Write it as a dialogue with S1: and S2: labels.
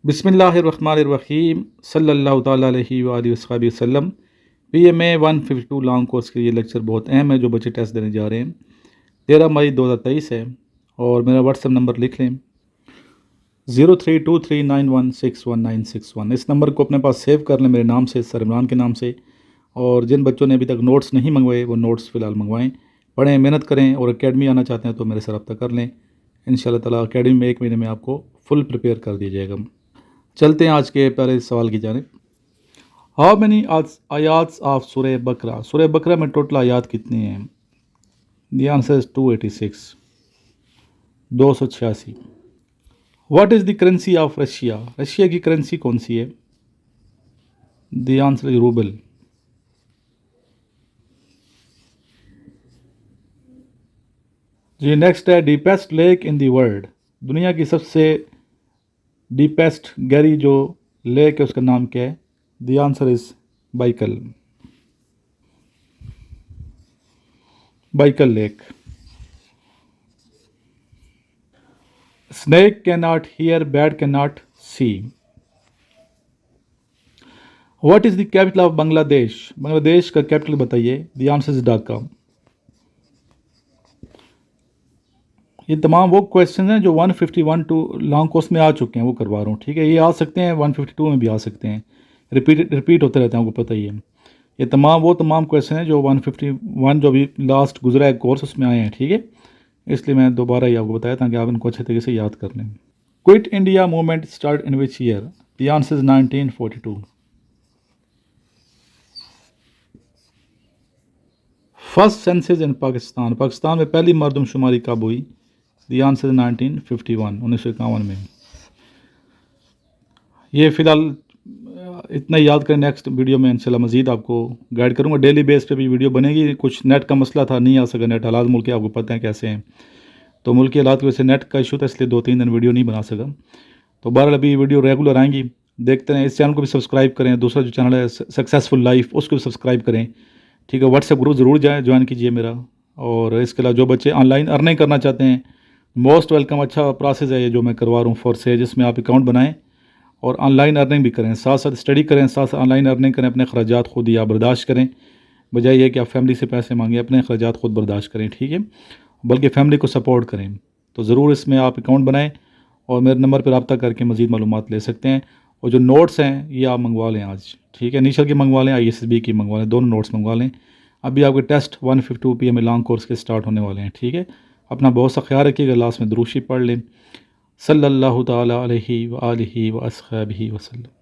S1: بسم اللہ الرحمن الرحیم صلی اللہ تعالیٰ علیہ وآلہ وصحبہ وسلم۔ پی ایم اے 152 لانگ کورس کے یہ لیکچر بہت اہم ہے جو بچے ٹیسٹ دینے جا رہے ہیں۔ 13 مئی 2023 ہے اور میرا واٹس ایپ نمبر لکھ لیں 0323916191۔ اس نمبر کو اپنے پاس سیو کر لیں میرے نام سے، سر عمران کے نام سے۔ اور جن بچوں نے ابھی تک نوٹس نہیں منگوائے وہ نوٹس فی الحال منگوائیں، پڑھیں، محنت کریں، اور اکیڈمی آنا چاہتے ہیں تو میرے سے رابطہ کر لیں۔ انشاءاللہ تعالیٰ اکیڈمی میں 1 مہینے میں آپ کو فل پریپیئر کر دیا جائے گا۔ چلتے ہیں آج کے پہلے سوال کی جانب۔ ہاؤ مینی آیاتس آف سورہ بقرہ؟ سورہ بقرہ میں ٹوٹل آیات کتنی ہیں؟ The answer is 286، 286۔ What is the currency of Russia? Russia کی کرنسی کون سی ہے؟ The answer is rouble. جی نیکسٹ ہے ڈیپیسٹ لیک ان دی ورلڈ۔ دنیا کی سب سے ڈیپیسٹ گہری جو لیک ہے اس کا نام کیا ہے؟ The answer is Baikal, Baikal lake. Snake can not hear, bat can not see. What is the capital of Bangladesh? Bangladesh کا کیپٹل بتائیے۔ The answer is Dhaka. یہ تمام وہ کویشچن ہیں جو 151 ٹو لانگ کورس میں آ چکے ہیں، وہ کروا رہا ہوں، ٹھیک ہے؟ یہ آ سکتے ہیں 152 میں بھی آ سکتے ہیں، ریپیٹ ہوتے رہتے ہیں، آپ کو پتہ ہی ہے۔ یہ تمام کویشچن ہیں جو 151 جو بھی لاسٹ گزرا ہے کورس اس میں آئے ہیں، ٹھیک ہے؟ اس لیے میں دوبارہ یہ آپ کو بتایا تاکہ آپ ان کو اچھے طریقے سے یاد کر لیں۔ Quit India movement start in which year? The answer is 1942۔ First census in Pakistan, Pakistan میں پہلی مردم شماری کب ہوئی؟ دی آنسر از 1951، 1951 میں۔ یہ فی الحال اتنا یاد کریں، نیکسٹ ویڈیو میں انشاءاللہ مزید آپ کو گائیڈ کروں گا، ڈیلی بیس پہ بھی ویڈیو بنے گی۔ کچھ نیٹ کا مسئلہ تھا، نہیں آ سکا نیٹ، حالات ملک کے آپ کو پتہ ہیں کیسے ہیں، تو ملکی حالات کی وجہ سے نیٹ کا ایشو تھا، اس لیے 2-3 دن ویڈیو نہیں بنا سکا۔ تو بہرحال ابھی ویڈیو ریگولر آئیں گی، دیکھتے ہیں۔ اس چینل کو بھی سبسکرائب کریں، دوسرا جو چینل ہے سکسیزفل لائف اس کو بھی سبسکرائب کریں، ٹھیک ہے؟ واٹس ایپ گروپ ضرور جوائن کیجیے میرا۔ اور اس کے علاوہ جو بچے آن لائن ارننگ کرنا چاہتے ہیں، موسٹ ویلکم، اچھا پروسیس ہے یہ جو میں کروا رہا ہوں فورسے، جس میں آپ اکاؤنٹ بنائیں اور آن لائن ارننگ بھی کریں، ساتھ ساتھ اسٹڈی کریں، ساتھ ساتھ آن لائن ارننگ کریں، اپنے اخراجات خود ہی آپ برداشت کریں، بجائے یہ کہ آپ فیملی سے پیسے مانگیں، اپنے اخراجات خود برداشت کریں، ٹھیک ہے؟ بلکہ فیملی کو سپورٹ کریں۔ تو ضرور اس میں آپ اکاؤنٹ بنائیں اور میرے نمبر پہ رابطہ کر کے مزید معلومات لے سکتے ہیں۔ اور جو نوٹس ہیں یہ آپ منگوا لیں آج، ٹھیک ہے؟ نیشل کی منگوا لیں، ISSB کی منگوا لیں، دونوں نوٹس منگوا لیں۔ ابھی آپ کے ٹیسٹ 152 PM لانگ کورس کے سٹارٹ ہونے والے ہیں، ٹھیک ہے؟ اپنا بہت سا خیال رکھیے گا، لاسٹ میں درود شریف پڑھ لیں۔ صلی اللہ تعالیٰ علیہ وآلہ وصحبہ وسلم۔